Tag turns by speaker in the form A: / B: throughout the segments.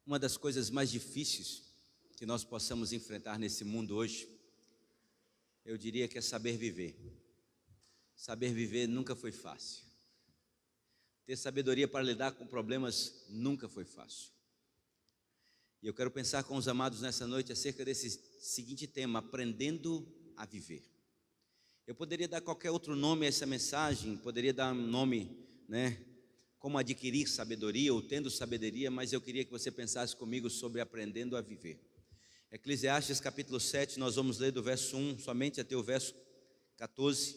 A: Uma das coisas mais difíceis que nós possamos enfrentar nesse mundo hoje, eu diria que é saber viver. Saber viver nunca foi fácil. Ter sabedoria para lidar com problemas nunca foi fácil. E eu quero pensar com os amados nessa noite acerca desse seguinte tema: aprendendo a viver. Eu poderia dar qualquer outro nome a essa mensagem, poderia dar um nome, como adquirir sabedoria ou tendo sabedoria, mas eu queria que você pensasse comigo sobre aprendendo a viver. Eclesiastes capítulo 7, nós vamos ler do verso 1 somente até o verso 14,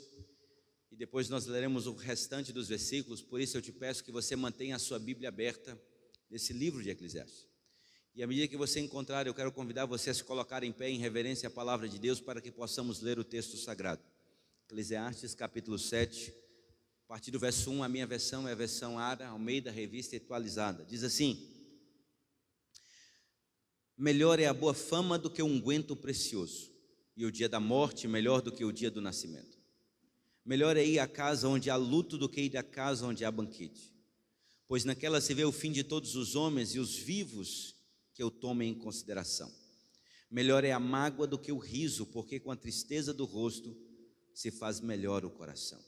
A: e depois nós leremos o restante dos versículos. Por isso eu te peço que você mantenha a sua Bíblia aberta nesse livro de Eclesiastes. E à medida que você encontrar, eu quero convidar você a se colocar em pé em reverência à palavra de Deus para que possamos ler o texto sagrado. Eclesiastes capítulo 7, a partir do verso 1, a minha versão é a versão Ara, Almeida, revista atualizada. Diz assim: melhor é a boa fama do que o unguento precioso, e o dia da morte melhor do que o dia do nascimento. Melhor é ir à casa onde há luto do que ir à casa onde há banquete, pois naquela se vê o fim de todos os homens e os vivos que o tomem em consideração. Melhor é a mágoa do que o riso, porque com a tristeza do rosto se faz melhor o coração.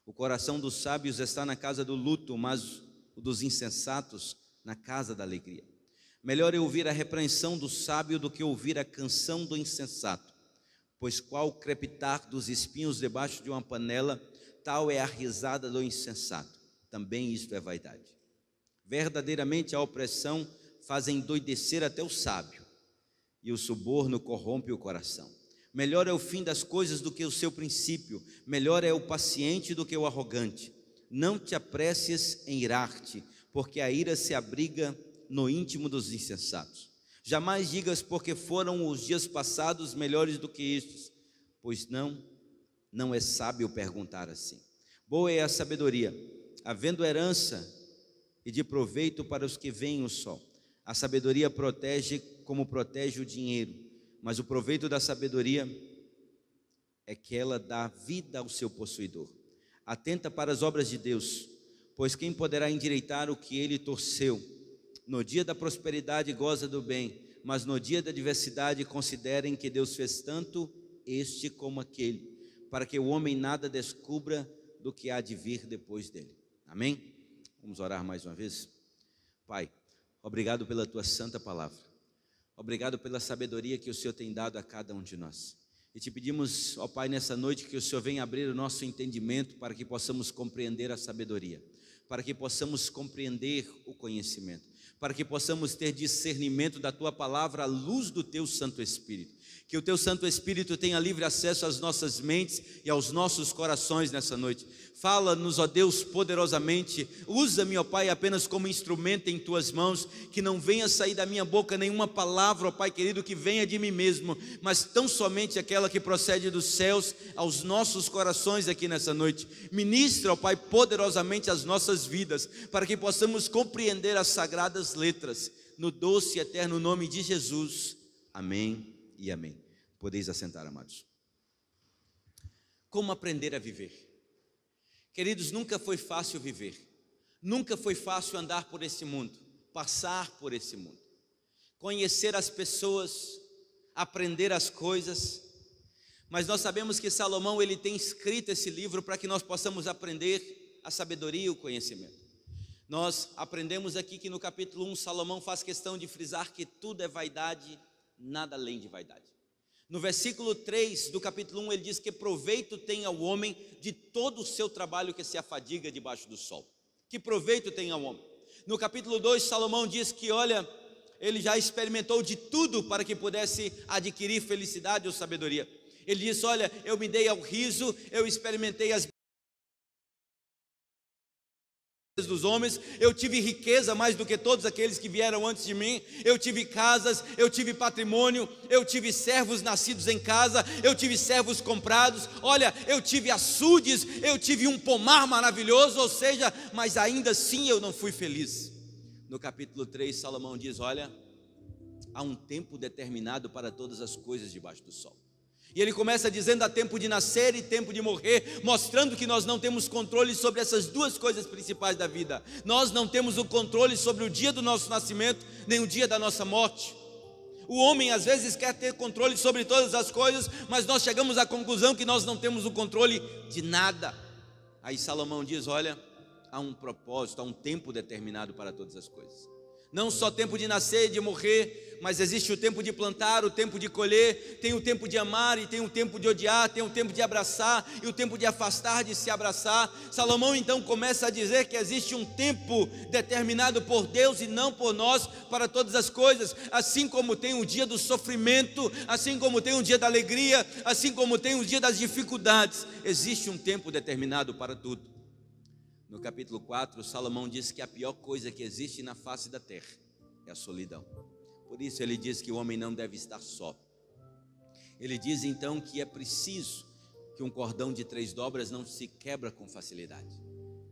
A: O coração dos sábios está na casa do luto, mas o dos insensatos na casa da alegria. Melhor é ouvir a repreensão do sábio do que ouvir a canção do insensato, pois qual crepitar dos espinhos debaixo de uma panela, tal é a risada do insensato. Também isto é vaidade. Verdadeiramente a opressão faz endoidecer até o sábio, e o suborno corrompe o coração. Melhor é o fim das coisas do que o seu princípio, melhor é o paciente do que o arrogante. Não te apresses em irar-te, porque a ira se abriga no íntimo dos insensatos. Jamais digas, porque foram os dias passados melhores do que estes, pois não é sábio perguntar assim. Boa é a sabedoria, havendo herança e de proveito para os que veem o sol. A sabedoria protege como protege o dinheiro, mas o proveito da sabedoria é que ela dá vida ao seu possuidor. Atenta para as obras de Deus, pois quem poderá endireitar o que ele torceu? No dia da prosperidade goza do bem, mas no dia da adversidade considerem que Deus fez tanto este como aquele, para que o homem nada descubra do que há de vir depois dele. Amém? Vamos orar mais uma vez? Pai, obrigado pela tua santa palavra. Obrigado pela sabedoria que o Senhor tem dado a cada um de nós. E te pedimos, ó Pai, nessa noite que o Senhor venha abrir o nosso entendimento para que possamos compreender a sabedoria, para que possamos compreender o conhecimento, para que possamos ter discernimento da tua palavra à luz do teu Santo Espírito. Que o teu Santo Espírito tenha livre acesso às nossas mentes e aos nossos corações nessa noite. Fala-nos, ó Deus, poderosamente. Usa-me, ó Pai, apenas como instrumento em tuas mãos. Que não venha sair da minha boca nenhuma palavra, ó Pai querido, que venha de mim mesmo, mas tão somente aquela que procede dos céus aos nossos corações aqui nessa noite. Ministra, ó Pai, poderosamente as nossas vidas, para que possamos compreender as sagradas letras. No doce e eterno nome de Jesus. Amém e amém. Podeis assentar, amados. Como aprender a viver? Queridos, nunca foi fácil viver. Nunca foi fácil andar por esse mundo, passar por esse mundo, conhecer as pessoas, aprender as coisas. Mas nós sabemos que Salomão, ele tem escrito esse livro para que nós possamos aprender a sabedoria e o conhecimento. Nós aprendemos aqui que no capítulo 1, Salomão faz questão de frisar que tudo é vaidade, nada além de vaidade. No versículo 3 do capítulo 1, ele diz que proveito tem ao homem de todo o seu trabalho que se afadiga debaixo do sol. Que proveito tem ao homem. No capítulo 2, Salomão diz que, olha, ele já experimentou de tudo para que pudesse adquirir felicidade ou sabedoria. Ele diz, olha, eu me dei ao riso, eu experimentei as dos homens, eu tive riqueza mais do que todos aqueles que vieram antes de mim, eu tive casas, eu tive patrimônio, eu tive servos nascidos em casa, eu tive servos comprados, olha, eu tive açudes, eu tive um pomar maravilhoso, ou seja, mas ainda assim eu não fui feliz. No capítulo 3, Salomão diz, olha, há um tempo determinado para todas as coisas debaixo do sol. E ele começa dizendo: há tempo de nascer e tempo de morrer, mostrando que nós não temos controle sobre essas duas coisas principais da vida. Nós não temos o controle sobre o dia do nosso nascimento, nem o dia da nossa morte. O homem às vezes quer ter controle sobre todas as coisas, mas nós chegamos à conclusão que nós não temos o controle de nada. Aí Salomão diz: olha, há um propósito, há um tempo determinado para todas as coisas. Não só tempo de nascer e de morrer, mas existe o tempo de plantar, o tempo de colher, tem o tempo de amar e tem o tempo de odiar, tem o tempo de abraçar e o tempo de afastar, de se abraçar. Salomão então começa a dizer que existe um tempo determinado por Deus e não por nós para todas as coisas. Assim como tem o dia do sofrimento, assim como tem o dia da alegria, assim como tem o dia das dificuldades, existe um tempo determinado para tudo. No capítulo 4, Salomão diz que a pior coisa que existe na face da terra é a solidão. Por isso ele diz que o homem não deve estar só. Ele diz então que é preciso que um cordão de 3 dobras não se quebra com facilidade.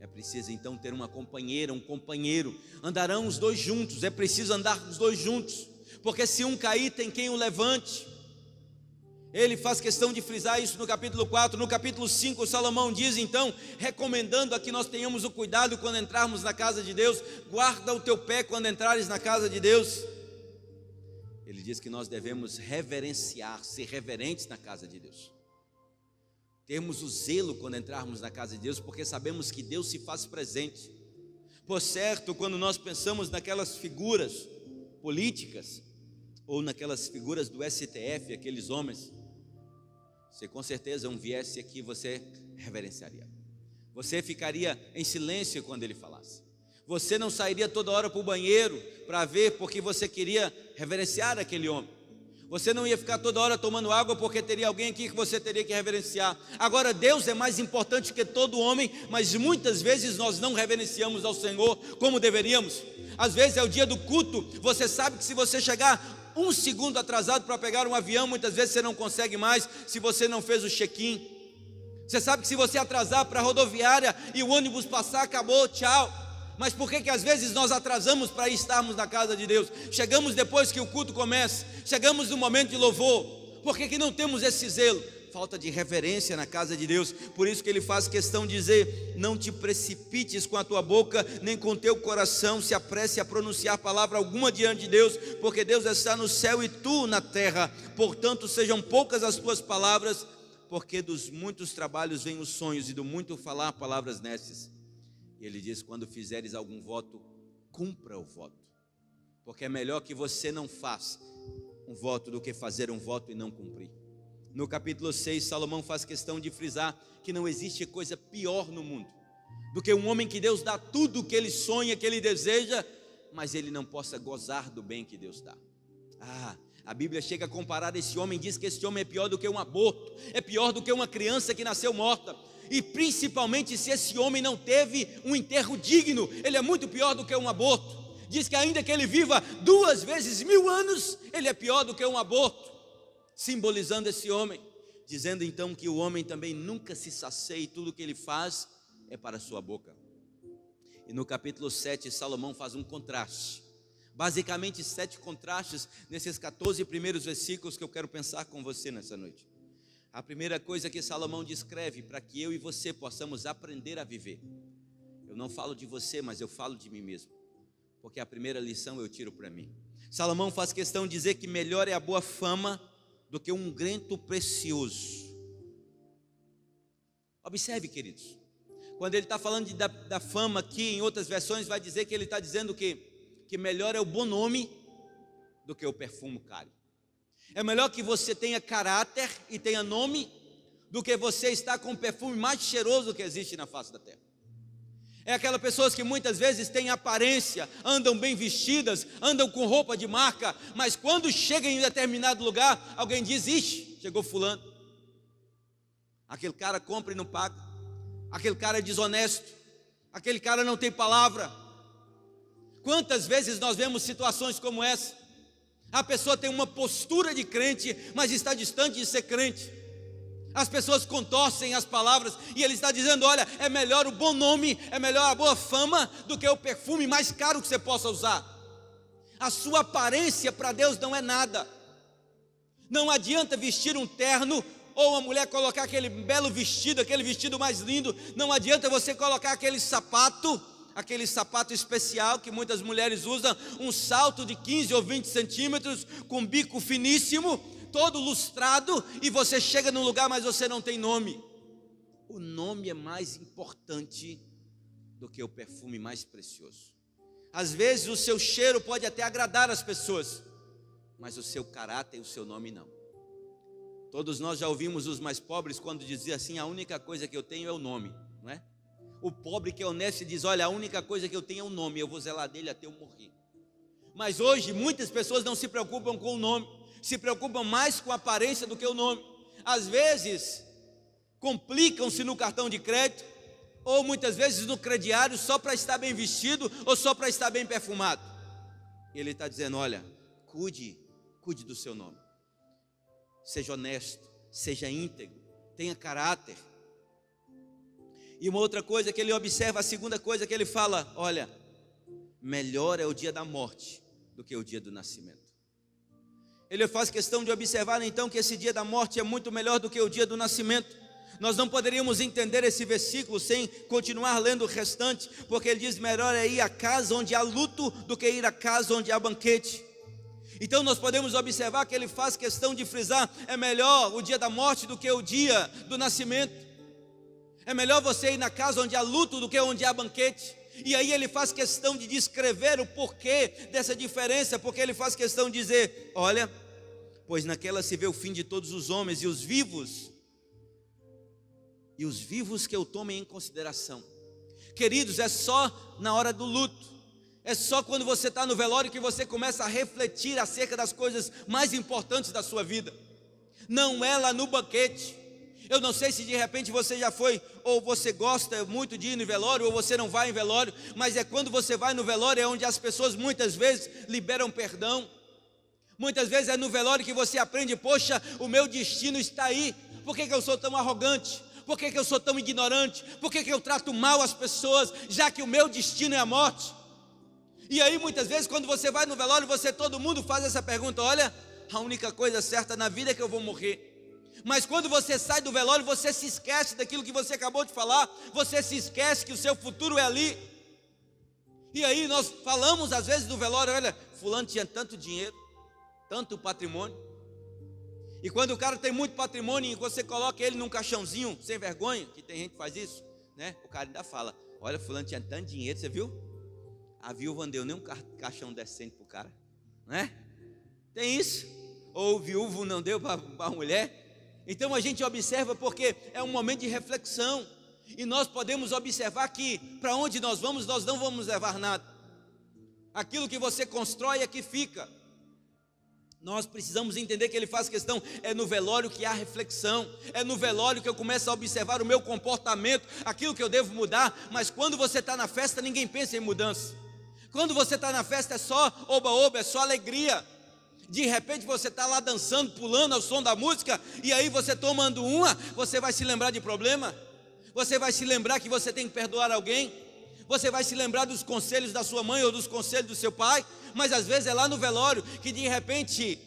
A: É preciso então ter uma companheira, um companheiro. Andarão os dois juntos, é preciso andar os dois juntos, porque se um cair tem quem o levante. Ele faz questão de frisar isso no capítulo 4. No capítulo 5, Salomão diz então, recomendando a que nós tenhamos o cuidado quando entrarmos na casa de Deus: guarda o teu pé quando entrares na casa de Deus. Ele diz que nós devemos reverenciar, ser reverentes na casa de Deus. Termos o zelo quando entrarmos na casa de Deus, porque sabemos que Deus se faz presente. Por certo, quando nós pensamos naquelas figuras políticas, ou naquelas figuras do STF, aqueles homens, se com certeza um viesse aqui, você reverenciaria. Você ficaria em silêncio quando ele falasse. Você não sairia toda hora para o banheiro para ver, porque você queria reverenciar aquele homem. Você não ia ficar toda hora tomando água porque teria alguém aqui que você teria que reverenciar. Agora, Deus é mais importante que todo homem, mas muitas vezes nós não reverenciamos ao Senhor como deveríamos. Às vezes é o dia do culto, você sabe que se você chegar 1 segundo atrasado para pegar um avião, muitas vezes você não consegue mais, se você não fez o check-in. Você sabe que se você atrasar para a rodoviária e o ônibus passar, acabou, tchau. Mas por que às vezes nós atrasamos para estarmos na casa de Deus? Chegamos depois que o culto começa, chegamos no momento de louvor. Por que não temos esse zelo? Falta de reverência na casa de Deus. Por isso que ele faz questão de dizer: não te precipites com a tua boca, nem com o teu coração se apresse a pronunciar palavra alguma diante de Deus, porque Deus está no céu e tu na terra. Portanto, sejam poucas as tuas palavras, porque dos muitos trabalhos vêm os sonhos, e do muito falar palavras nestes. E ele diz: quando fizeres algum voto, cumpra o voto, porque é melhor que você não faça um voto do que fazer um voto e não cumprir. No capítulo 6, Salomão faz questão de frisar que não existe coisa pior no mundo do que um homem que Deus dá tudo o que ele sonha, que ele deseja, mas ele não possa gozar do bem que Deus dá. A Bíblia chega a comparar esse homem, diz que esse homem é pior do que um aborto, é pior do que uma criança que nasceu morta, e principalmente se esse homem não teve um enterro digno, ele é muito pior do que um aborto. Diz que ainda que ele viva 2 vezes 1000 anos, ele é pior do que um aborto, simbolizando esse homem, dizendo então que o homem também nunca se sacia e tudo que ele faz é para a sua boca. E no capítulo 7, Salomão faz um contraste, basicamente 7 contrastes nesses 14 primeiros versículos que eu quero pensar com você nessa noite. A primeira coisa que Salomão descreve para que eu e você possamos aprender a viver. Eu não falo de você, mas eu falo de mim mesmo, porque a primeira lição eu tiro para mim. Salomão faz questão de dizer que melhor é a boa fama do que um unguento precioso. Observe, queridos, quando ele está falando da fama aqui, em outras versões vai dizer que ele está dizendo que melhor é o bom nome do que o perfume caro. É melhor que você tenha caráter e tenha nome do que você estar com o perfume mais cheiroso que existe na face da terra. É aquelas pessoas que muitas vezes têm aparência, andam bem vestidas, andam com roupa de marca, mas quando chegam em determinado lugar, alguém diz: ixi, chegou fulano. Aquele cara compra e não paga, aquele cara é desonesto, aquele cara não tem palavra. Quantas vezes nós vemos situações como essa? A pessoa tem uma postura de crente, mas está distante de ser crente. As pessoas contorcem as palavras e ele está dizendo: olha, é melhor o bom nome, é melhor a boa fama do que o perfume mais caro que você possa usar. A sua aparência para Deus não é nada. Não adianta vestir um terno ou uma mulher colocar aquele belo vestido, aquele vestido mais lindo, não adianta você colocar aquele sapato especial que muitas mulheres usam, um salto de 15 ou 20 centímetros, com bico finíssimo, todo lustrado, e você chega num lugar, mas você não tem nome. O nome é mais importante do que o perfume mais precioso. Às vezes o seu cheiro pode até agradar as pessoas, mas o seu caráter e o seu nome não. Todos nós já ouvimos os mais pobres quando diziam assim: a única coisa que eu tenho é o nome, não é? O pobre que é honesto diz: olha, a única coisa que eu tenho é o nome, eu vou zelar dele até eu morrer. Mas hoje muitas pessoas não se preocupam com o nome, se preocupam mais com a aparência do que o nome. Às vezes complicam-se no cartão de crédito, ou muitas vezes no crediário, só para estar bem vestido ou só para estar bem perfumado. Ele está dizendo: olha, cuide do seu nome, seja honesto, seja íntegro, tenha caráter. E uma outra coisa que ele observa, a segunda coisa que ele fala: olha, melhor é o dia da morte do que o dia do nascimento. Ele faz questão de observar então que esse dia da morte é muito melhor do que o dia do nascimento. Nós não poderíamos entender esse versículo sem continuar lendo o restante, porque ele diz: melhor é ir à casa onde há luto do que ir à casa onde há banquete. Então nós podemos observar que ele faz questão de frisar: é melhor o dia da morte do que o dia do nascimento. É melhor você ir na casa onde há luto do que onde há banquete. E aí ele faz questão de descrever o porquê dessa diferença, porque ele faz questão de dizer: olha, pois naquela se vê o fim de todos os homens, e os vivos que eu tomem em consideração. Queridos, é só na hora do luto, é só quando você está no velório que você começa a refletir acerca das coisas mais importantes da sua vida. Não é lá no banquete. Eu não sei se de repente você já foi, ou você gosta muito de ir no velório, ou você não vai em velório, mas é quando você vai no velório é onde as pessoas muitas vezes liberam perdão. Muitas vezes é no velório que você aprende: poxa, o meu destino está aí. Por que eu sou tão arrogante? Por que eu sou tão ignorante? Por que eu trato mal as pessoas, já que o meu destino é a morte? E aí muitas vezes quando você vai no velório, todo mundo faz essa pergunta: olha, a única coisa certa na vida é que eu vou morrer. Mas quando você sai do velório, você se esquece daquilo que você acabou de falar, você se esquece que o seu futuro é ali. E aí nós falamos às vezes do velório: olha, fulano tinha tanto dinheiro, tanto patrimônio. E quando o cara tem muito patrimônio e você coloca ele num caixãozinho sem vergonha, que tem gente que faz isso, né? O cara ainda fala: olha, fulano tinha tanto dinheiro, você viu? A viúva não deu nem um caixão decente para o cara, não é? Tem isso. Ou o viúvo não deu para a mulher. Então a gente observa porque é um momento de reflexão. E nós podemos observar que para onde nós não vamos levar nada. Aquilo que você constrói é que fica. Nós precisamos entender que ele faz questão: é no velório que há reflexão, é no velório que eu começo a observar o meu comportamento, aquilo que eu devo mudar. Mas quando você está na festa, ninguém pensa em mudança. Quando você está na festa é só oba-oba, é só alegria. De repente você está lá dançando, pulando ao som da música, e aí você tomando uma, você vai se lembrar de problema, você vai se lembrar que você tem que perdoar alguém, você vai se lembrar dos conselhos da sua mãe ou dos conselhos do seu pai. Mas às vezes é lá no velório que de repente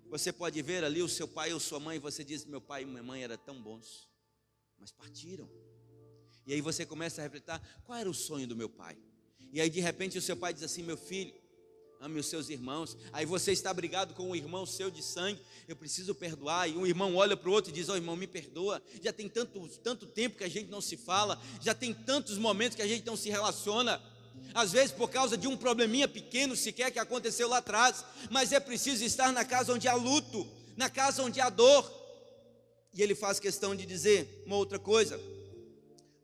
A: você pode ver ali o seu pai ou sua mãe, e você diz: meu pai e minha mãe eram tão bons, mas partiram. E aí você começa a refletir: qual era o sonho do meu pai? E aí de repente o seu pai diz assim: meu filho, ame os seus irmãos. Aí você está brigado com um irmão seu de sangue: eu preciso perdoar. E um irmão olha para o outro e diz: irmão, me perdoa. Já tem tanto tempo que a gente não se fala, já tem tantos momentos que a gente não se relaciona. Às vezes por causa de um probleminha pequeno sequer que aconteceu lá atrás. Mas é preciso estar na casa onde há luto, na casa onde há dor. E ele faz questão de dizer uma outra coisa: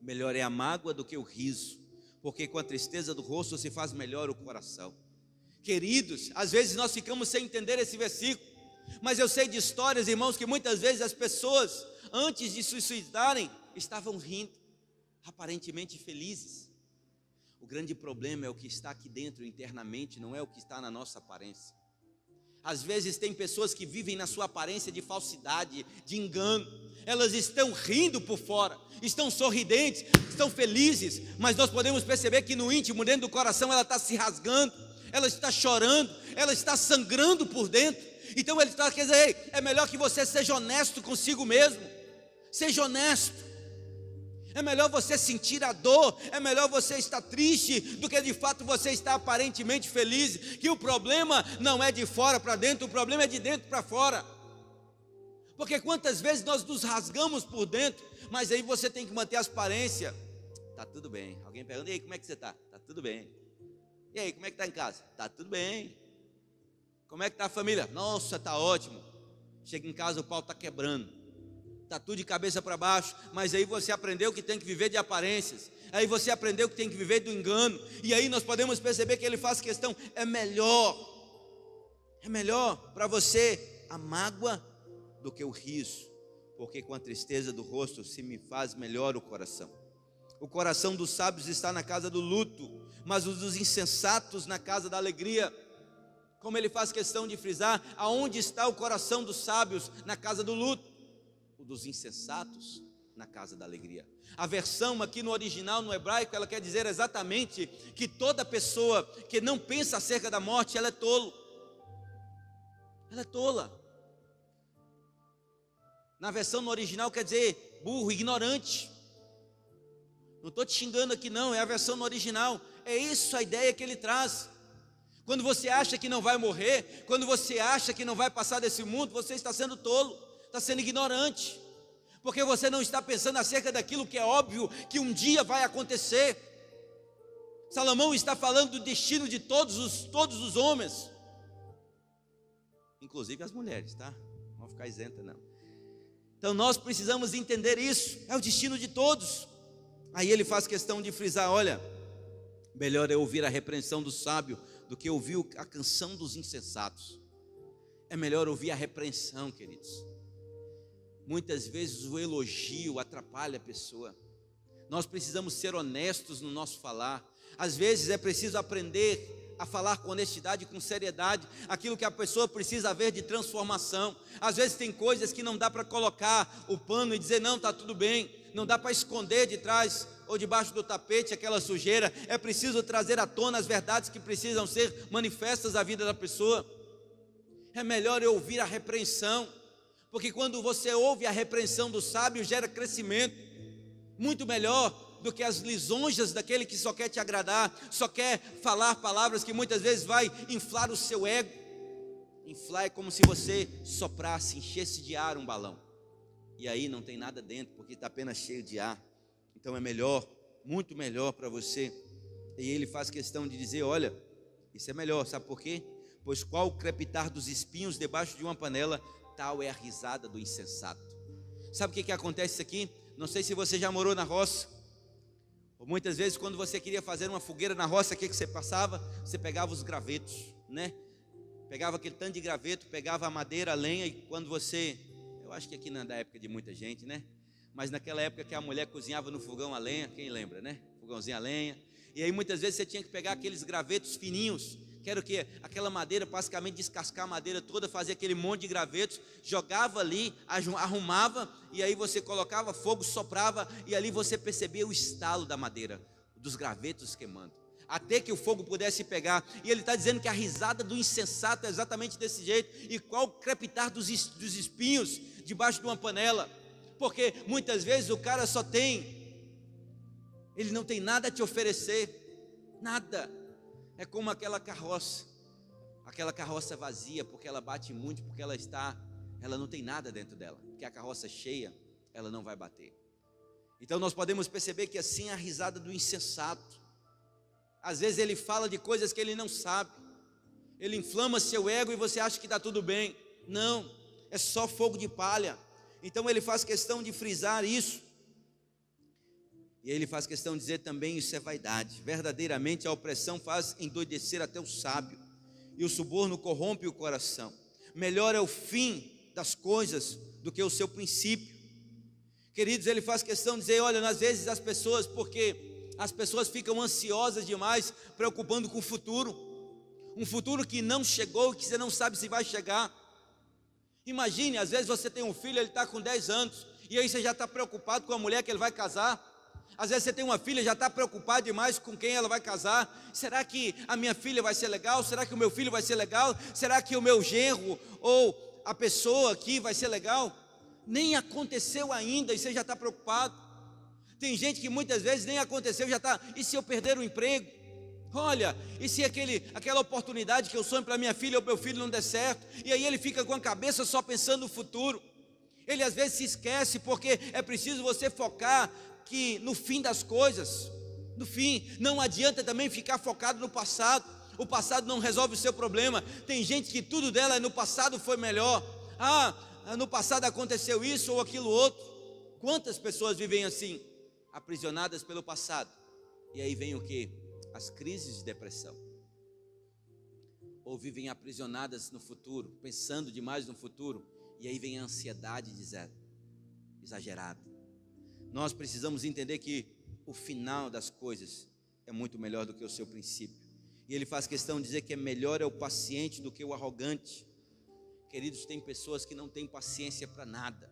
A: melhor é a mágoa do que o riso, porque com a tristeza do rosto se faz melhor o coração. Queridos, às vezes nós ficamos sem entender esse versículo, mas eu sei de histórias, irmãos, que muitas vezes as pessoas, antes de se suicidarem, estavam rindo, aparentemente felizes. O grande problema é o que está aqui dentro internamente, não é o que está na nossa aparência. Às vezes tem pessoas que vivem na sua aparência de falsidade, de engano. Elas estão rindo por fora, estão sorridentes, estão felizes, mas nós podemos perceber que no íntimo, dentro do coração, ela está se rasgando, ela está chorando, ela está sangrando por dentro. Então ele está querendo dizer: ei, é melhor que você seja honesto consigo mesmo. Seja honesto. É melhor você sentir a dor, é melhor você estar triste do que de fato você estar aparentemente feliz. Que o problema não é de fora para dentro, o problema é de dentro para fora. Porque quantas vezes nós nos rasgamos por dentro, mas aí você tem que manter a aparência. Tá tudo bem. Alguém pergunta: e aí, como é que você está? Tá tudo bem. E aí, como é que está em casa? Tá tudo bem. Como é que está a família? Nossa, está ótimo. Chega em casa, o pau está quebrando. Está tudo de cabeça para baixo, mas aí você aprendeu que tem que viver de aparências, aí você aprendeu que tem que viver do engano, e aí nós podemos perceber que ele faz questão: é melhor para você a mágoa do que o riso, porque com a tristeza do rosto se me faz melhor o coração. O coração dos sábios está na casa do luto, mas o dos insensatos na casa da alegria. Como ele faz questão de frisar: aonde está o coração dos sábios? Na casa do luto. Dos insensatos na casa da alegria. A versão aqui no original, no hebraico, ela quer dizer exatamente que toda pessoa que não pensa acerca da morte, ela é tolo. Ela é tola. Na versão no original quer dizer burro, ignorante. Não estou te xingando aqui não, é a versão no original. É isso a ideia que ele traz. Quando você acha que não vai morrer, quando você acha que não vai passar desse mundo, você está sendo tolo, está sendo ignorante, porque você não está pensando acerca daquilo que é óbvio que um dia vai acontecer. Salomão está falando do destino de todos os homens, inclusive as mulheres, tá? Não vão ficar isenta não. Então nós precisamos entender isso, é o destino de todos. Aí ele faz questão de frisar: olha, melhor é ouvir a repreensão do sábio do que ouvir a canção dos insensatos. É melhor ouvir a repreensão, queridos. Muitas vezes o elogio atrapalha a pessoa. Nós precisamos ser honestos no nosso falar. Às vezes é preciso aprender a falar com honestidade e com seriedade aquilo que a pessoa precisa ver de transformação. Às vezes tem coisas que não dá para colocar o pano e dizer: não, está tudo bem. Não dá para esconder de trás ou debaixo do tapete aquela sujeira. É preciso trazer à tona as verdades que precisam ser manifestas à vida da pessoa. É melhor eu ouvir a repreensão, porque quando você ouve a repreensão do sábio, gera crescimento, muito melhor do que as lisonjas daquele que só quer te agradar, só quer falar palavras que muitas vezes vai inflar o seu ego. Inflar é como se você soprasse, enchesse de ar um balão, e aí não tem nada dentro, porque está apenas cheio de ar. Então é melhor, muito melhor para você. E ele faz questão de dizer: olha, isso é melhor, sabe por quê? Pois qual o crepitar dos espinhos debaixo de uma panela, tal é a risada do insensato. Sabe o que acontece aqui? Não sei se você já morou na roça, ou muitas vezes quando você queria fazer uma fogueira na roça, o que você passava? Você pegava os gravetos, né? Pegava aquele tanto de graveto, pegava a madeira, a lenha, e quando você... Eu acho que aqui não é da época de muita gente, né? Mas naquela época que a mulher cozinhava no fogão a lenha, quem lembra, né? Fogãozinho a lenha. E aí muitas vezes você tinha que pegar aqueles gravetos fininhos, que era o quê? Aquela madeira, basicamente descascar a madeira toda, fazia aquele monte de gravetos, jogava ali, arrumava, e aí você colocava fogo, soprava, e ali você percebia o estalo da madeira, dos gravetos queimando, até que o fogo pudesse pegar. E ele está dizendo que a risada do insensato é exatamente desse jeito. E qual o crepitar dos espinhos debaixo de uma panela? Porque muitas vezes o cara ele não tem nada a te oferecer, nada. É como aquela carroça vazia, porque ela bate muito, porque ela não tem nada dentro dela, porque a carroça cheia, ela não vai bater. Então nós podemos perceber que assim é a risada do insensato. Às vezes ele fala de coisas que ele não sabe, ele inflama seu ego e você acha que está tudo bem. Não, é só fogo de palha. Então ele faz questão de frisar isso. E ele faz questão de dizer também: isso é vaidade. Verdadeiramente a opressão faz endoidecer até o sábio, e o suborno corrompe o coração. Melhor é o fim das coisas do que o seu princípio. Queridos, ele faz questão de dizer: olha, às vezes as pessoas, porque as pessoas ficam ansiosas demais, preocupando com o futuro, um futuro que não chegou, que você não sabe se vai chegar. Imagine, às vezes você tem um filho, ele está com 10 anos, e aí você já está preocupado com a mulher que ele vai casar. Às vezes você tem uma filha, já está preocupado demais com quem ela vai casar. Será que a minha filha vai ser legal? Será que o meu filho vai ser legal? Será que o meu genro ou a pessoa aqui vai ser legal? Nem aconteceu ainda e você já está preocupado. Tem gente que muitas vezes nem aconteceu, já está, e se eu perder o emprego? Olha, e se aquela oportunidade que eu sonho para minha filha ou meu filho não der certo? E aí ele fica com a cabeça só pensando no futuro. Ele às vezes se esquece, porque é preciso você focar que no fim das coisas, no fim, não adianta também ficar focado no passado. O passado não resolve o seu problema. Tem gente que tudo dela no passado foi melhor. No passado aconteceu isso ou aquilo outro. Quantas pessoas vivem assim, aprisionadas pelo passado? E aí vem o que? As crises de depressão. Ou vivem aprisionadas no futuro, pensando demais no futuro, e aí vem a ansiedade exagerada. Nós precisamos entender que o final das coisas é muito melhor do que o seu princípio. E ele faz questão de dizer que é melhor o paciente do que o arrogante. Queridos, tem pessoas que não têm paciência para nada.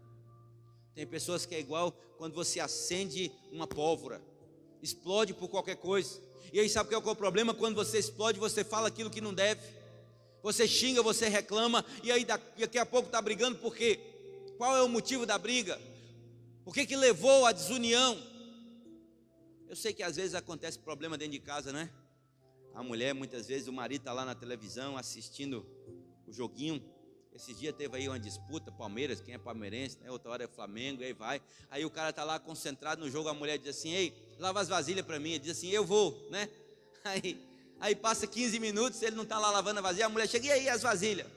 A: Tem pessoas que é igual quando você acende uma pólvora, explode por qualquer coisa. E aí sabe qual é o problema? Quando você explode, você fala aquilo que não deve. Você xinga, você reclama, e aí daqui a pouco está brigando por quê? Qual é o motivo da briga? O que levou à desunião? Eu sei que às vezes acontece problema dentro de casa, né? A mulher, muitas vezes, o marido está lá na televisão assistindo o joguinho. Esses dias teve aí uma disputa, Palmeiras, quem é palmeirense, né? Outra hora é Flamengo, aí vai. Aí o cara está lá concentrado no jogo, a mulher diz assim: ei, lava as vasilhas para mim. Ele diz assim: eu vou, né? Aí passa 15 minutos, ele não está lá lavando a vasilha, a mulher chega: e aí as vasilhas?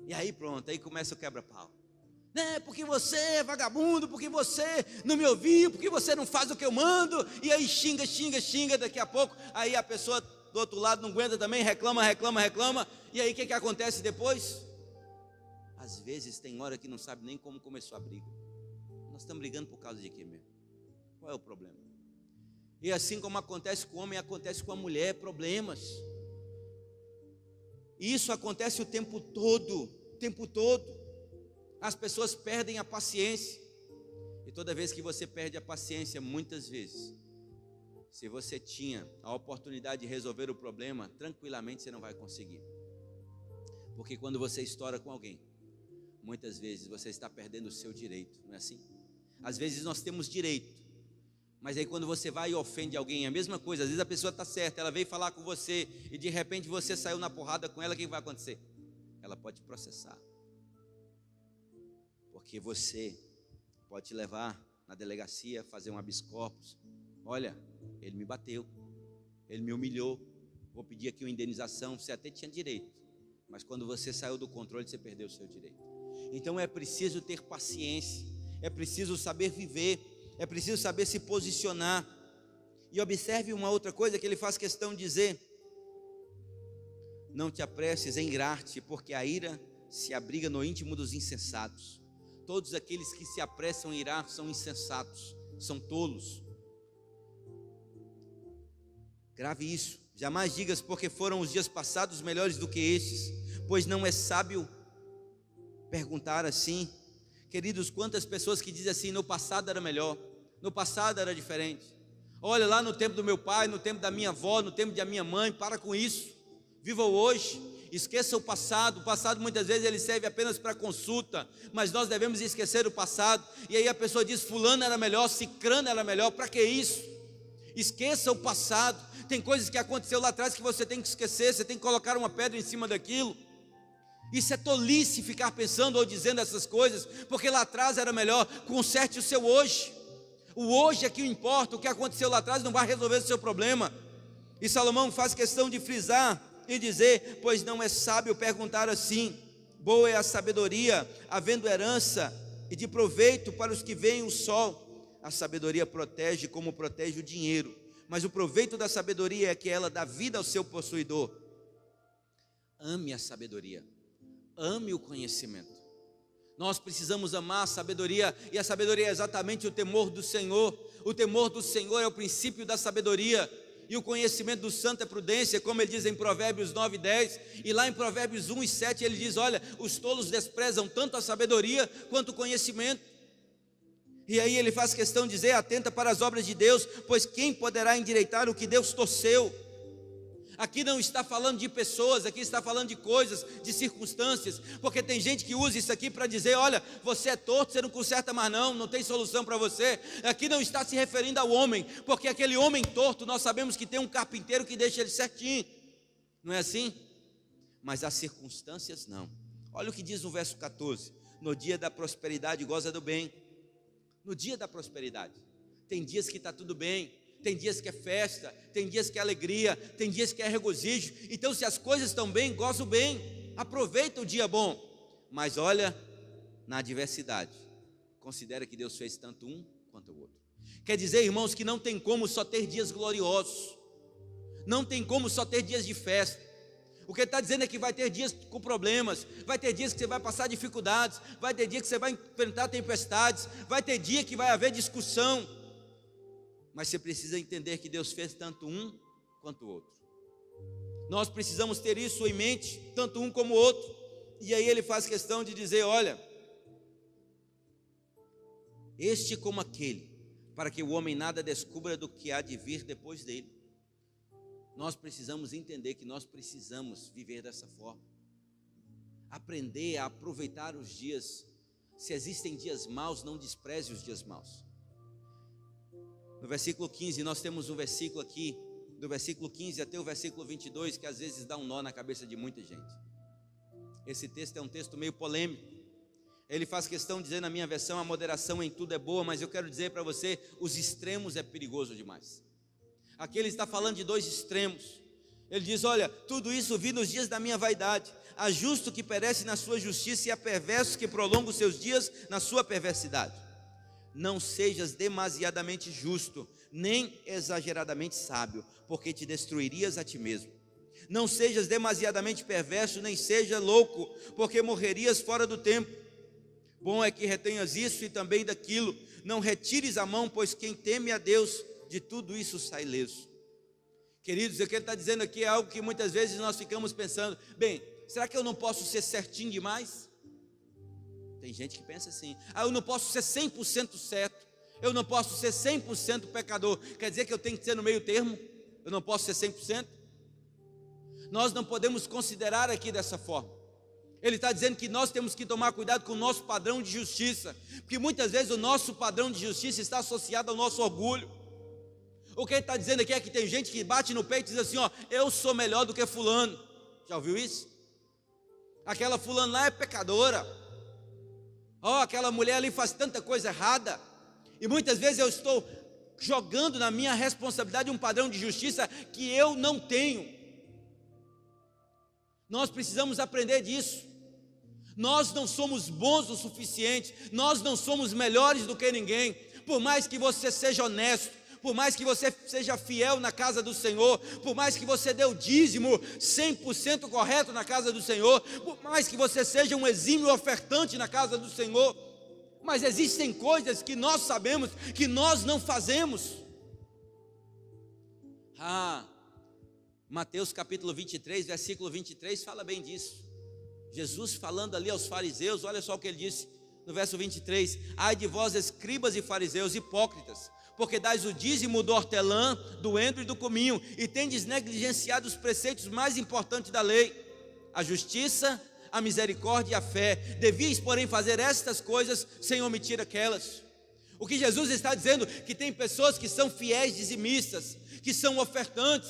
A: E aí pronto, aí começa o quebra-pau. Né, porque você é vagabundo, porque você não me ouviu, porque você não faz o que eu mando. E aí xinga, daqui a pouco, aí a pessoa do outro lado não aguenta também, reclama. E aí o que acontece depois? Às vezes tem hora que não sabe nem como começou a briga. Nós estamos brigando por causa de quê mesmo? Qual é o problema? E assim como acontece com o homem, acontece com a mulher, problemas. E isso acontece o tempo todo. As pessoas perdem a paciência. E toda vez que você perde a paciência, muitas vezes, se você tinha a oportunidade de resolver o problema, tranquilamente você não vai conseguir. Porque quando você estoura com alguém, muitas vezes você está perdendo o seu direito, não é assim? Às vezes nós temos direito, mas aí quando você vai e ofende alguém, é a mesma coisa. Às vezes a pessoa está certa, ela veio falar com você e de repente você saiu na porrada com ela, o que vai acontecer? Ela pode te processar. Porque você pode te levar na delegacia, fazer um habeas corpus. Olha, ele me bateu, ele me humilhou, vou pedir aqui uma indenização. Você até tinha direito, mas quando você saiu do controle, você perdeu o seu direito. Então é preciso ter paciência, é preciso saber viver, é preciso saber se posicionar. E observe uma outra coisa que ele faz questão de dizer: não te apresses em irar-te, porque a ira se abriga no íntimo dos insensatos. Todos aqueles que se apressam em irar são insensatos, são tolos. Grave isso. Jamais digas: porque foram os dias passados melhores do que estes, pois não é sábio perguntar assim. Queridos, quantas pessoas que dizem assim: no passado era melhor, no passado era diferente. Olha, lá no tempo do meu pai, no tempo da minha avó, no tempo da minha mãe. Para com isso, viva o hoje. Esqueça o passado muitas vezes ele serve apenas para consulta, mas nós devemos esquecer o passado. E aí a pessoa diz: fulano era melhor, cicrano era melhor. Para que isso? Esqueça o passado. Tem coisas que aconteceu lá atrás que você tem que esquecer, você tem que colocar uma pedra em cima daquilo. Isso é tolice ficar pensando ou dizendo essas coisas, porque lá atrás era melhor. Conserte o seu hoje. O hoje é que importa. O que aconteceu lá atrás não vai resolver o seu problema. E Salomão faz questão de frisar e dizer: pois não é sábio perguntar assim. Boa é a sabedoria, havendo herança e de proveito para os que veem o sol. A sabedoria protege como protege o dinheiro, mas o proveito da sabedoria é que ela dá vida ao seu possuidor. Ame a sabedoria, ame o conhecimento. Nós precisamos amar a sabedoria, e a sabedoria é exatamente o temor do Senhor. O temor do Senhor é o princípio da sabedoria. E o conhecimento do santo é prudência, como ele diz em Provérbios 9 e 10, e lá em Provérbios 1 e 7 ele diz: olha, os tolos desprezam tanto a sabedoria quanto o conhecimento. E aí ele faz questão de dizer: atenta para as obras de Deus, pois quem poderá endireitar o que Deus torceu? Aqui não está falando de pessoas, aqui está falando de coisas, de circunstâncias, porque tem gente que usa isso aqui para dizer: olha, você é torto, você não conserta mais não tem solução para você. Aqui não está se referindo ao homem, porque aquele homem torto, nós sabemos que tem um carpinteiro que deixa ele certinho, não é assim? Mas as circunstâncias não. Olha o que diz no verso 14: no dia da prosperidade goza do bem. No dia da prosperidade, tem dias que está tudo bem, tem dias que é festa, tem dias que é alegria, tem dias que é regozijo. Então, se as coisas estão bem, goza o bem, aproveita o dia bom. Mas olha, na adversidade, considera que Deus fez tanto um quanto o outro. Quer dizer, irmãos, que não tem como só ter dias gloriosos, não tem como só ter dias de festa. O que ele está dizendo é que vai ter dias com problemas, vai ter dias que você vai passar dificuldades, vai ter dias que você vai enfrentar tempestades, vai ter dia que vai haver discussão. Mas você precisa entender que Deus fez tanto um quanto o outro. Nós precisamos ter isso em mente, tanto um como o outro. E aí ele faz questão de dizer: olha, este como aquele, para que o homem nada descubra do que há de vir depois dele. Nós precisamos entender que nós precisamos viver dessa forma, aprender a aproveitar os dias. Se existem dias maus, não despreze os dias maus. No versículo 15, nós temos um versículo aqui, do versículo 15 até o versículo 22, que às vezes dá um nó na cabeça de muita gente. Esse texto é um texto meio polêmico. Ele faz questão de dizer na minha versão: a moderação em tudo é boa, mas eu quero dizer para você, os extremos é perigoso demais. Aqui ele está falando de dois extremos. Ele diz: olha, tudo isso vi nos dias da minha vaidade. Há justo que perece na sua justiça, e há perverso que prolonga os seus dias na sua perversidade. Não sejas demasiadamente justo, nem exageradamente sábio, porque te destruirias a ti mesmo. Não sejas demasiadamente perverso, nem seja louco, porque morrerias fora do tempo. Bom é que retenhas isso e também daquilo. Não retires a mão, pois quem teme a Deus, de tudo isso sai ileso. Queridos, o que ele está dizendo aqui é algo que muitas vezes nós ficamos pensando: bem, será que eu não posso ser certinho demais? Tem gente que pensa assim: eu não posso ser 100% certo, eu não posso ser 100% pecador. Quer dizer que eu tenho que ser no meio termo? Eu não posso ser 100%? Nós não podemos considerar aqui dessa forma. Ele está dizendo que nós temos que tomar cuidado com o nosso padrão de justiça, porque muitas vezes o nosso padrão de justiça está associado ao nosso orgulho. O que ele está dizendo aqui é que tem gente que bate no peito e diz assim: ó, eu sou melhor do que fulano. Já ouviu isso? Aquela fulano lá é pecadora. Ó, aquela mulher ali faz tanta coisa errada. E muitas vezes eu estou jogando na minha responsabilidade um padrão de justiça que eu não tenho. Nós precisamos aprender disso. Nós não somos bons o suficiente, nós não somos melhores do que ninguém. Por mais que você seja honesto, por mais que você seja fiel na casa do Senhor, por mais que você dê o dízimo 100% correto na casa do Senhor, por mais que você seja um exímio ofertante na casa do Senhor, mas existem coisas que nós sabemos que nós não fazemos. Mateus capítulo 23, versículo 23 fala bem disso. Jesus falando ali aos fariseus, olha só o que ele disse no verso 23: ai de vós, escribas e fariseus hipócritas, porque dais o dízimo do hortelã, do endro e do cominho, e tendes negligenciado os preceitos mais importantes da lei, a justiça, a misericórdia e a fé. Devíeis, porém, fazer estas coisas sem omitir aquelas. O que Jesus está dizendo, que tem pessoas que são fiéis dizimistas, que são ofertantes,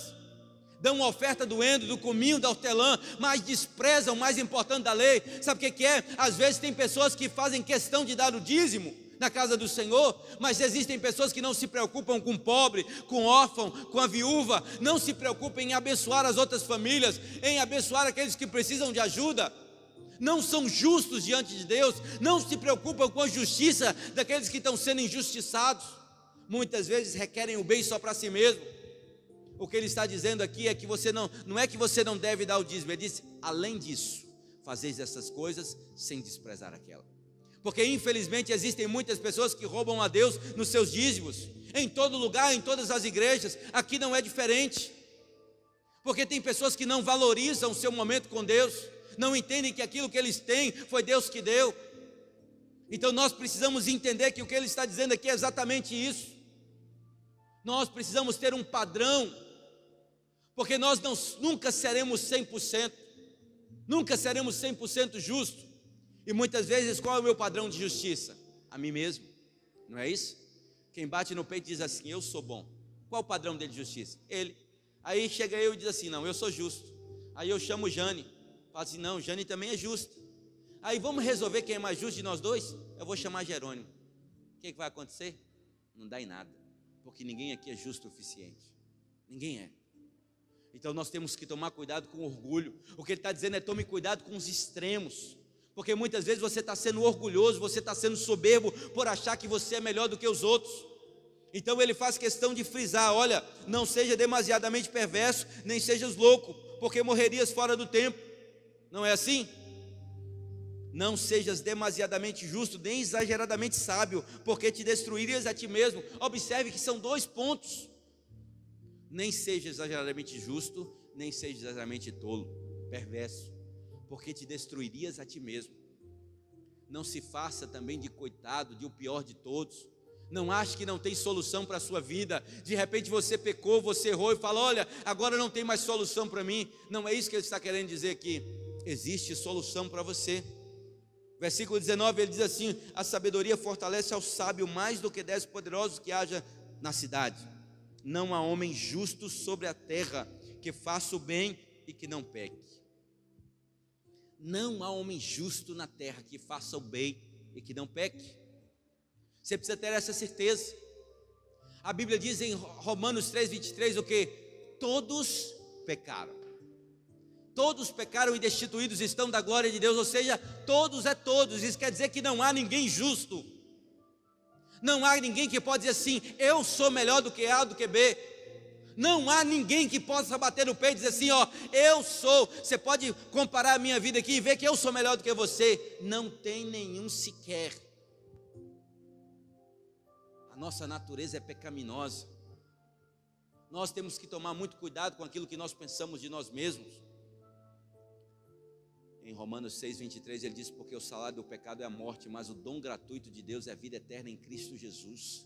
A: dão uma oferta do endro, do cominho, da hortelã, mas desprezam o mais importante da lei. Sabe o que é? Às vezes tem pessoas que fazem questão de dar o dízimo na casa do Senhor, mas existem pessoas que não se preocupam com o pobre, com o órfão, com a viúva, não se preocupam em abençoar as outras famílias, em abençoar aqueles que precisam de ajuda. Não são justos diante de Deus, não se preocupam com a justiça daqueles que estão sendo injustiçados. Muitas vezes requerem o bem só para si mesmo. O que ele está dizendo aqui é que você não é que você não deve dar o dízimo, ele disse: além disso, fazeis essas coisas sem desprezar aquela. Porque infelizmente existem muitas pessoas que roubam a Deus nos seus dízimos, em todo lugar, em todas as igrejas. Aqui não é diferente, porque tem pessoas que não valorizam o seu momento com Deus, não entendem que aquilo que eles têm foi Deus que deu. Então nós precisamos entender que o que ele está dizendo aqui é exatamente isso. Nós precisamos ter um padrão, porque nós nunca seremos 100%, nunca seremos 100% justos. E muitas vezes qual é o meu padrão de justiça? A mim mesmo, não é isso? Quem bate no peito diz assim, eu sou bom. Qual o padrão dele de justiça? Ele. Aí chega eu e diz assim, não, eu sou justo. Aí eu chamo Jane, falo assim, não, Jane também é justo. Aí vamos resolver quem é mais justo de nós dois? Eu vou chamar Jerônimo. O que vai acontecer? Não dá em nada, porque ninguém aqui é justo o suficiente. Ninguém é. Então nós temos que tomar cuidado com orgulho. O que ele está dizendo é tome cuidado com os extremos, porque muitas vezes você está sendo orgulhoso, você está sendo soberbo por achar que você é melhor do que os outros. Então ele faz questão de frisar, olha, não seja demasiadamente perverso, nem sejas louco, porque morrerias fora do tempo. Não é assim? Não sejas demasiadamente justo, nem exageradamente sábio, porque te destruirias a ti mesmo. Observe que são 2 pontos. Nem seja exageradamente justo, nem seja exageradamente tolo, perverso, porque te destruirias a ti mesmo. Não se faça também de coitado, de o pior de todos. Não ache que não tem solução para a sua vida. De repente você pecou, você errou e fala, olha, agora não tem mais solução para mim. Não é isso que ele está querendo dizer aqui. Existe solução para você. Versículo 19, ele diz assim, a sabedoria fortalece ao sábio mais do que 10 poderosos que haja na cidade. Não há homem justo sobre a terra que faça o bem e que não peque. Não há homem justo na terra que faça o bem e que não peque. Você precisa ter essa certeza. A Bíblia diz em Romanos 3:23 o que? Todos pecaram. Todos pecaram e destituídos estão da glória de Deus, ou seja, todos é todos. Isso quer dizer que não há ninguém justo. Não há ninguém que pode dizer assim, eu sou melhor do que A, do que B. Não há ninguém que possa bater no peito e dizer assim, ó, eu sou. Você pode comparar a minha vida aqui e ver que eu sou melhor do que você. Não tem nenhum sequer. A nossa natureza é pecaminosa. Nós temos que tomar muito cuidado com aquilo que nós pensamos de nós mesmos. Em Romanos 6:23 ele diz, porque o salário do pecado é a morte, mas o dom gratuito de Deus é a vida eterna em Cristo Jesus.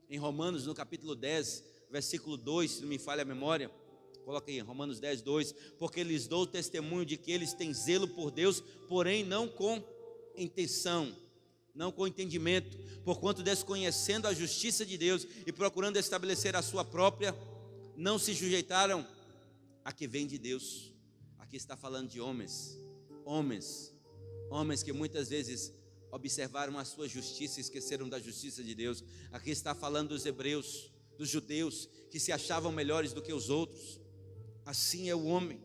A: Em Romanos, no capítulo 10, versículo 2, se não me falha a memória, coloca aí, Romanos 10:2, porque lhes dou testemunho de que eles têm zelo por Deus, porém não com intenção, não com entendimento, porquanto desconhecendo a justiça de Deus e procurando estabelecer a sua própria, não se sujeitaram a que vem de Deus. Aqui está falando de homens que muitas vezes observaram a sua justiça e esqueceram da justiça de Deus. Aqui está falando dos hebreus, dos judeus, que se achavam melhores do que os outros. Assim é o homem.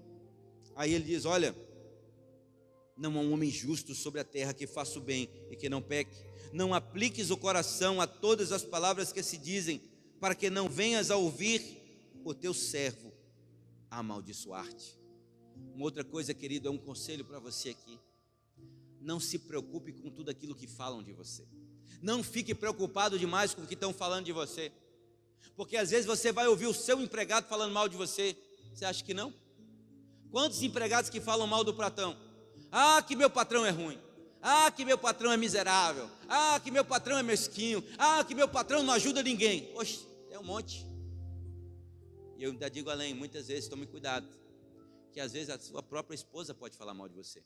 A: Aí ele diz, olha, não há um homem justo sobre a terra que faça o bem e que não peque. Não apliques o coração a todas as palavras que se dizem, para que não venhas a ouvir o teu servo a amaldiçoar-te. Uma outra coisa, querido, é um conselho para você aqui. Não se preocupe com tudo aquilo que falam de você. Não fique preocupado demais com o que estão falando de você. Porque às vezes você vai ouvir o seu empregado falando mal de você. Você acha que não? Quantos empregados que falam mal do patrão? Ah, que meu patrão é ruim. Ah, que meu patrão é miserável. Ah, que meu patrão é mesquinho. Ah, que meu patrão não ajuda ninguém. Oxe, tem um monte. E eu ainda digo além, muitas vezes, tome cuidado, que às vezes a sua própria esposa pode falar mal de você.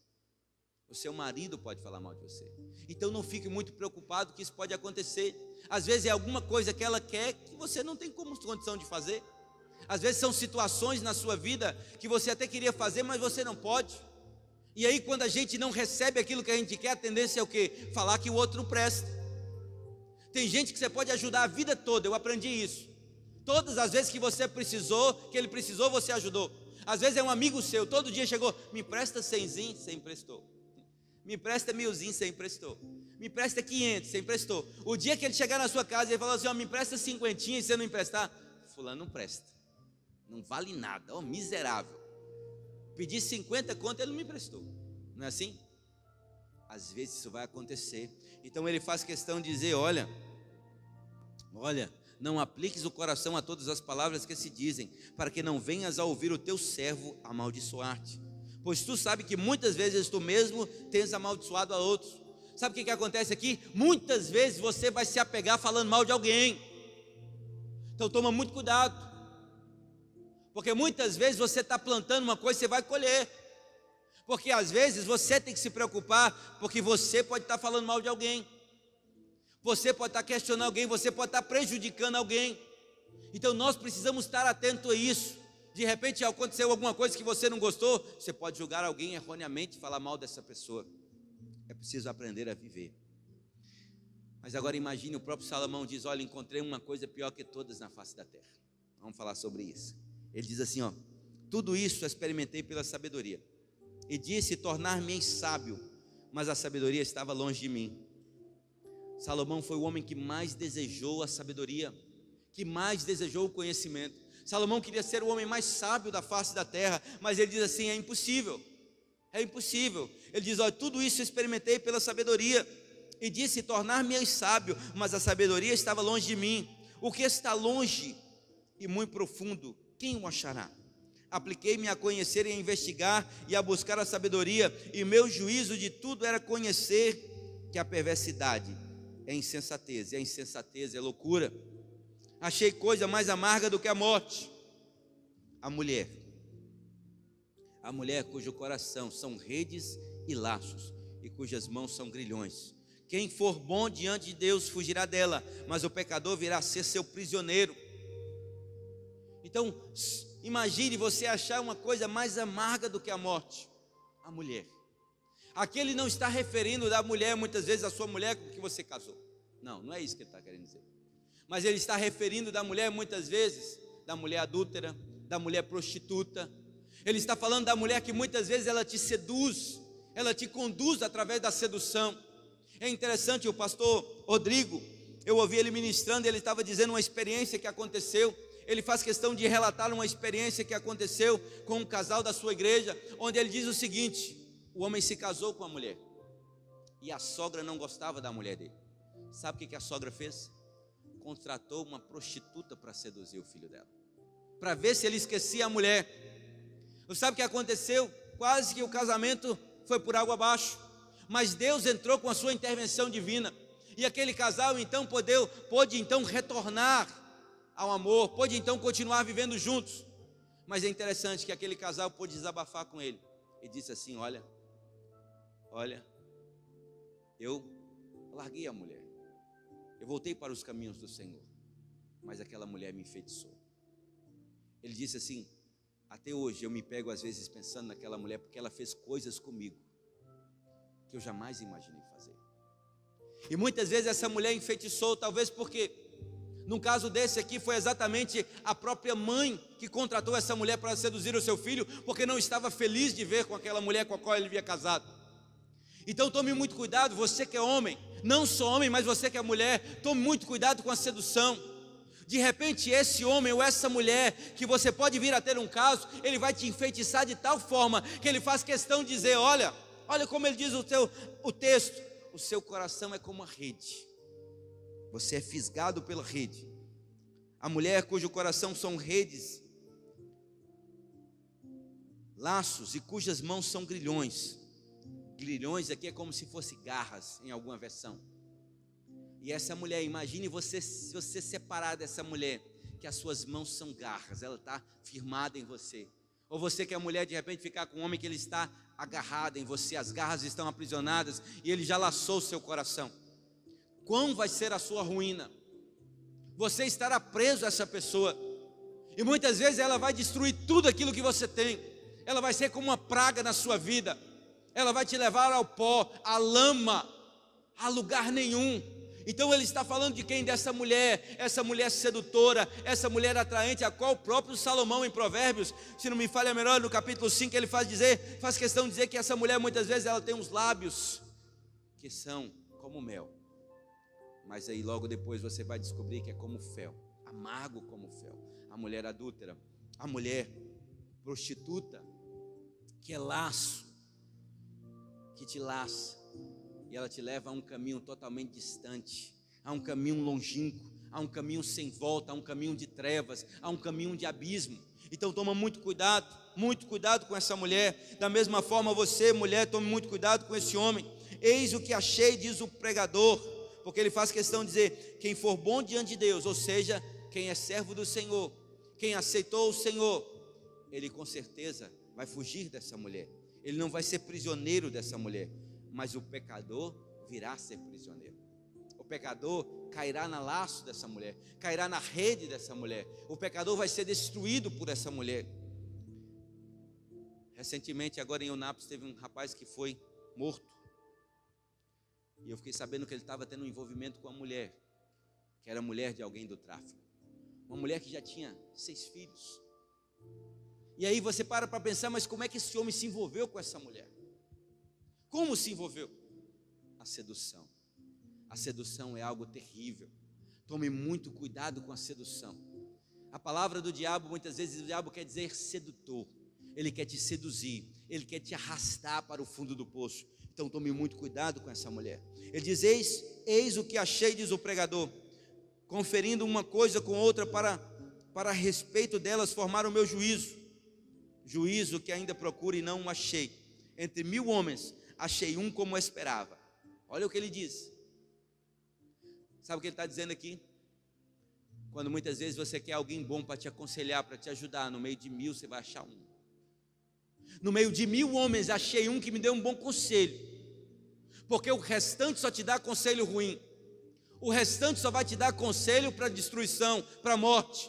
A: O seu marido pode falar mal de você. Então não fique muito preocupado que isso pode acontecer. Às vezes é alguma coisa que ela quer que você não tem condição de fazer. Às vezes são situações na sua vida que você até queria fazer, mas você não pode. E aí quando a gente não recebe aquilo que a gente quer, a tendência é o quê? Falar que o outro não presta. Tem gente que você pode ajudar a vida toda, eu aprendi isso. Todas as vezes que você precisou, que ele precisou, você ajudou. Às vezes é um amigo seu, todo dia chegou, me empresta 100zinho, você emprestou. Me empresta 1000zinho, você emprestou. Me empresta 500, você emprestou. O dia que ele chegar na sua casa, ele falou assim, me empresta 50 e você não emprestar, fulano não presta. Não vale nada, miserável. Pedi 50 conto, ele não me emprestou. Não é assim? Às vezes isso vai acontecer. Então ele faz questão de dizer, olha, não apliques o coração a todas as palavras que se dizem, para que não venhas a ouvir o teu servo amaldiçoar-te. Pois tu sabe que muitas vezes tu mesmo tens amaldiçoado a outros. Sabe o que acontece aqui? Muitas vezes você vai se apegar falando mal de alguém. Então toma muito cuidado, porque muitas vezes você está plantando uma coisa e você vai colher. Porque às vezes você tem que se preocupar, porque você pode estar falando mal de alguém, você pode estar questionando alguém, você pode estar prejudicando alguém. Então nós precisamos estar atentos a isso. De repente aconteceu alguma coisa que você não gostou, você pode julgar alguém erroneamente e falar mal dessa pessoa. É preciso aprender a viver. Mas agora imagine, o próprio Salomão diz: olha, encontrei uma coisa pior que todas na face da terra. Vamos falar sobre isso. Ele diz assim, ó: tudo isso eu experimentei pela sabedoria, e disse tornar-me sábio, mas a sabedoria estava longe de mim. Salomão foi o homem que mais desejou a sabedoria, que mais desejou o conhecimento. Salomão queria ser o homem mais sábio da face da terra, mas ele diz assim: é impossível. É impossível. Ele diz: olha, tudo isso eu experimentei pela sabedoria, e disse tornar-me sábio, mas a sabedoria estava longe de mim. O que está longe e muito profundo, quem o achará? Apliquei-me a conhecer e a investigar e a buscar a sabedoria, e meu juízo de tudo era conhecer que a perversidade é insensatez, e a insensatez é loucura. Achei coisa mais amarga do que a morte, a mulher cujo coração são redes e laços, e cujas mãos são grilhões. Quem for bom diante de Deus fugirá dela, mas o pecador virá a ser seu prisioneiro. Então, imagine você achar uma coisa mais amarga do que a morte, a mulher. Aqui ele não está referindo da mulher, muitas vezes a sua mulher com que você casou. Não é isso que ele está querendo dizer. Mas ele está referindo da mulher, muitas vezes, da mulher adúltera, da mulher prostituta. Ele está falando da mulher que muitas vezes ela te seduz, ela te conduz através da sedução. É interessante, o pastor Rodrigo, eu ouvi ele ministrando, ele estava dizendo uma experiência que aconteceu. Ele faz questão de relatar uma experiência que aconteceu com um casal da sua igreja, onde ele diz o seguinte: o homem se casou com a mulher, e a sogra não gostava da mulher dele. Sabe o que a sogra fez? Contratou uma prostituta para seduzir o filho dela, para ver se ele esquecia a mulher. Você sabe o que aconteceu? Quase que o casamento foi por água abaixo, mas Deus entrou com a sua intervenção divina, e aquele casal então pôde então retornar ao amor, pôde então continuar vivendo juntos. Mas é interessante que aquele casal pôde desabafar com ele, e disse assim: olha, eu larguei a mulher, eu voltei para os caminhos do Senhor, mas aquela mulher me enfeitiçou. Ele disse assim: até hoje eu me pego às vezes pensando naquela mulher, porque ela fez coisas comigo que eu jamais imaginei fazer. E muitas vezes essa mulher enfeitiçou, talvez porque, num caso desse aqui, foi exatamente a própria mãe que contratou essa mulher para seduzir o seu filho, porque não estava feliz de ver com aquela mulher com a qual ele havia casado. Então tome muito cuidado, você que é homem, não só homem, mas você que é mulher, tome muito cuidado com a sedução. De repente esse homem ou essa mulher, que você pode vir a ter um caso, ele vai te enfeitiçar de tal forma, que ele faz questão de dizer: olha como ele diz o texto: o seu coração é como a rede, você é fisgado pela rede. A mulher cujo coração são redes, laços, e cujas mãos são grilhões. Grilhões aqui é como se fosse garras em alguma versão. E essa mulher, imagine você separar dessa mulher, que as suas mãos são garras, ela está firmada em você. Ou você que é mulher, de repente ficar com um homem que ele está agarrado em você, as garras estão aprisionadas e ele já laçou o seu coração. Quão vai ser a sua ruína? Você estará preso a essa pessoa, e muitas vezes ela vai destruir tudo aquilo que você tem. Ela vai ser como uma praga na sua vida, ela vai te levar ao pó, à lama, a lugar nenhum. Então ele está falando de quem? Dessa mulher, essa mulher sedutora, essa mulher atraente, a qual o próprio Salomão em Provérbios, se não me falha a memória, no capítulo 5, ele faz questão de dizer que essa mulher muitas vezes ela tem uns lábios que são como mel, mas aí logo depois você vai descobrir que é como fel, amargo como fel. A mulher adúltera, a mulher prostituta, que é laço, que te laça, e ela te leva a um caminho totalmente distante, a um caminho longínquo, a um caminho sem volta, a um caminho de trevas, a um caminho de abismo. Então toma muito cuidado com essa mulher. Da mesma forma você, mulher, tome muito cuidado com esse homem. Eis o que achei, diz o pregador, porque ele faz questão de dizer: quem for bom diante de Deus, ou seja, quem é servo do Senhor, quem aceitou o Senhor, ele com certeza vai fugir dessa mulher, ele não vai ser prisioneiro dessa mulher, mas o pecador virá a ser prisioneiro. O pecador cairá no laço dessa mulher, cairá na rede dessa mulher, o pecador vai ser destruído por essa mulher. Recentemente, agora em Eunápolis, teve um rapaz que foi morto, e eu fiquei sabendo que ele estava tendo um envolvimento com uma mulher, que era mulher de alguém do tráfico, uma mulher que já tinha 6 filhos. E aí você para pensar, mas como é que esse homem se envolveu com essa mulher? Como se envolveu? A sedução. A sedução é algo terrível. Tome muito cuidado com a sedução. A palavra do diabo, muitas vezes o diabo quer dizer sedutor. Ele quer te seduzir, ele quer te arrastar para o fundo do poço. Então tome muito cuidado com essa mulher. Ele diz: eis o que achei, diz o pregador, conferindo uma coisa com outra para a respeito delas formar o meu juízo. Juízo que ainda procuro e não achei. Entre 1000 homens, achei um como esperava. Olha o que ele diz. Sabe o que ele está dizendo aqui? Quando muitas vezes você quer alguém bom para te aconselhar, para te ajudar, no meio de 1000 você vai achar um. No meio de 1000 homens, achei um que me deu um bom conselho, porque o restante só te dá conselho ruim, o restante só vai te dar conselho para destruição, para morte.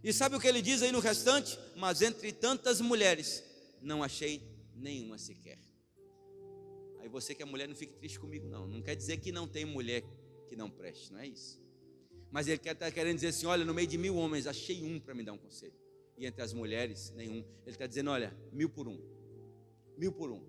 A: E sabe o que ele diz aí no restante? Mas entre tantas mulheres, não achei nenhuma sequer. Aí você que é mulher, não fique triste comigo não, não quer dizer que não tem mulher que não preste, não é isso, mas ele está querendo dizer assim: olha, no meio de 1000 homens, achei um para me dar um conselho, e entre as mulheres, nenhum. Ele está dizendo: olha, 1000 por 1, 1000 por 1.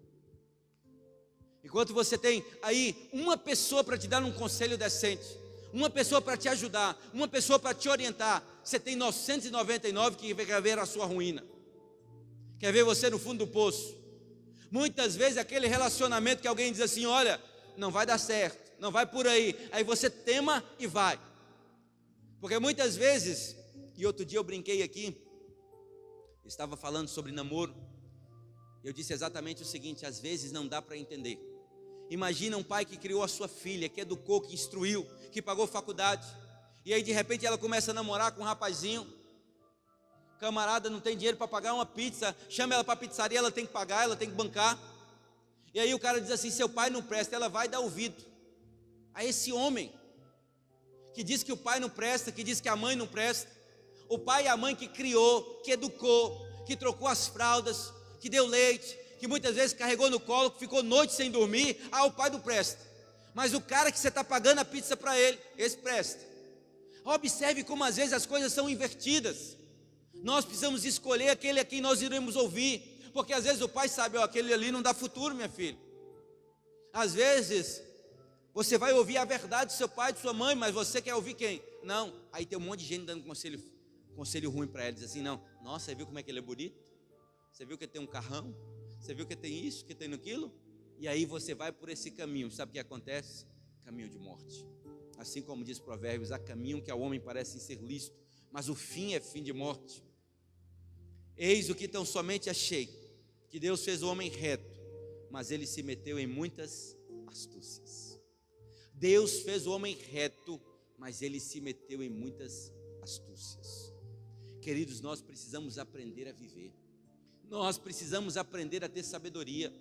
A: Enquanto você tem aí uma pessoa para te dar um conselho decente, uma pessoa para te ajudar, uma pessoa para te orientar, você tem 999 que quer ver a sua ruína, quer ver você no fundo do poço. Muitas vezes aquele relacionamento que alguém diz assim: olha, não vai dar certo, não vai por aí, aí você tema e vai. Porque muitas vezes, e outro dia eu brinquei aqui, estava falando sobre namoro, eu disse exatamente o seguinte: às vezes não dá para entender. Imagina um pai que criou a sua filha, que educou, que instruiu, que pagou faculdade, e aí de repente ela começa a namorar com um rapazinho, camarada não tem dinheiro para pagar uma pizza, chama ela para a pizzaria, ela tem que pagar, ela tem que bancar, e aí o cara diz assim: seu pai não presta, ela vai dar ouvido a esse homem, que diz que o pai não presta, que diz que a mãe não presta, o pai e a mãe que criou, que educou, que trocou as fraldas, que deu leite, que muitas vezes carregou no colo, que ficou noite sem dormir. O pai não presta, mas o cara que você está pagando a pizza para ele, esse presta. Observe como às vezes as coisas são invertidas. Nós precisamos escolher aquele a quem nós iremos ouvir, porque às vezes o pai sabe: aquele ali não dá futuro, minha filha. Às vezes você vai ouvir a verdade do seu pai, de sua mãe, mas você quer ouvir quem? Não, aí tem um monte de gente dando conselho ruim para ela, diz assim: não, nossa, você viu como é que ele é bonito? Você viu que ele tem um carrão? Você viu que tem isso, que tem aquilo? E aí você vai por esse caminho. Sabe o que acontece? Caminho de morte. Assim como diz Provérbios: há caminho que ao homem parece ser lícito, mas o fim é fim de morte. Eis o que tão somente achei, que Deus fez o homem reto, mas ele se meteu em muitas astúcias. Deus fez o homem reto, mas ele se meteu em muitas astúcias. Queridos, nós precisamos aprender a viver. Nós precisamos aprender a ter sabedoria.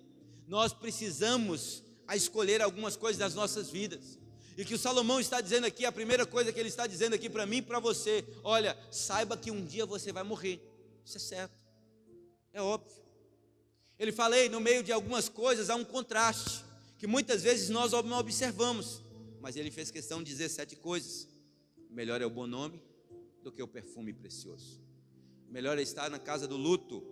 A: Nós precisamos a escolher algumas coisas das nossas vidas. E que o Salomão está dizendo aqui, a primeira coisa que ele está dizendo aqui para mim e para você: olha, saiba que um dia você vai morrer. Isso é certo, é óbvio. Ele fala: no meio de algumas coisas há um contraste, que muitas vezes nós não observamos. Mas ele fez questão de dizer 7 coisas. Melhor é o bom nome do que o perfume precioso. Melhor é estar na casa do luto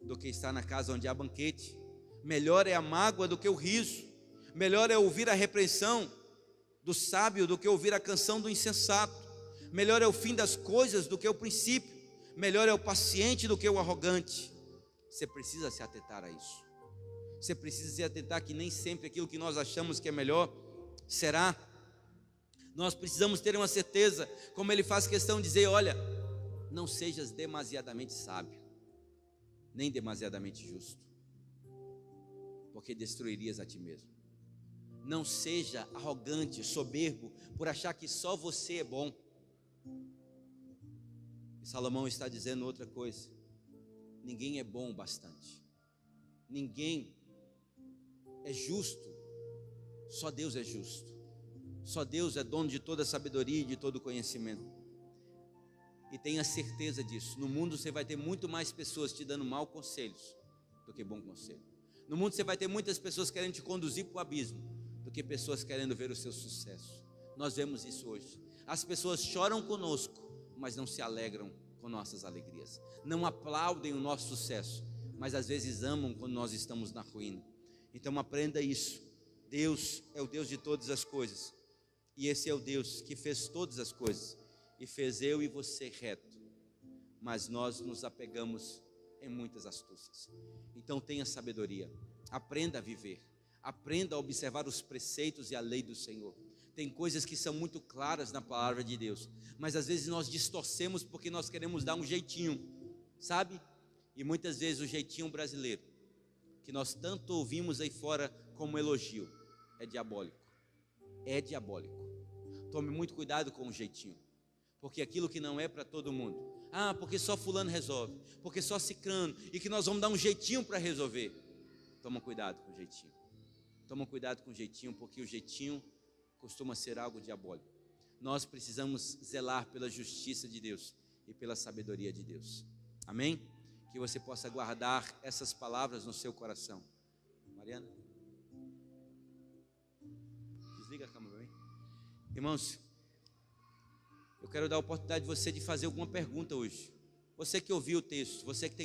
A: do que estar na casa onde há banquete. Melhor é a mágoa do que o riso. Melhor é ouvir a repreensão do sábio do que ouvir a canção do insensato. Melhor é o fim das coisas do que o princípio. Melhor é o paciente do que o arrogante. Você precisa se atentar a isso. Você precisa se atentar que nem sempre aquilo que nós achamos que é melhor será. Nós precisamos ter uma certeza, como ele faz questão de dizer: olha, não sejas demasiadamente sábio, nem demasiadamente justo, porque destruirias a ti mesmo. Não seja arrogante, soberbo, por achar que só você é bom. E Salomão está dizendo outra coisa: ninguém é bom o bastante, ninguém é justo, só Deus é justo, só Deus é dono de toda a sabedoria e de todo o conhecimento. E tenha certeza disso. No mundo você vai ter muito mais pessoas te dando maus conselhos do que bom conselho. No mundo você vai ter muitas pessoas querendo te conduzir para o abismo do que pessoas querendo ver o seu sucesso. Nós vemos isso hoje. As pessoas choram conosco, mas não se alegram com nossas alegrias. Não aplaudem o nosso sucesso, mas às vezes amam quando nós estamos na ruína. Então aprenda isso. Deus é o Deus de todas as coisas. E esse é o Deus que fez todas as coisas e fez eu e você reto. Mas nós nos apegamos em muitas astúcias. Então tenha sabedoria. Aprenda a viver. Aprenda a observar os preceitos e a lei do Senhor. Tem coisas que são muito claras na palavra de Deus, mas às vezes nós distorcemos porque nós queremos dar um jeitinho, sabe? E muitas vezes o jeitinho brasileiro, que nós tanto ouvimos aí fora como elogio, é diabólico. É diabólico. Tome muito cuidado com o jeitinho, porque aquilo que não é para todo mundo, porque só fulano resolve, porque só cicrano, e que nós vamos dar um jeitinho para resolver. Toma cuidado com o jeitinho. Toma cuidado com o jeitinho, porque o jeitinho costuma ser algo diabólico. Nós precisamos zelar pela justiça de Deus e pela sabedoria de Deus. Amém? Que você possa guardar essas palavras no seu coração. Mariana? Desliga a câmera, hein? Irmãos, eu quero dar a oportunidade de você de fazer alguma pergunta hoje. Você que ouviu o texto, você que tem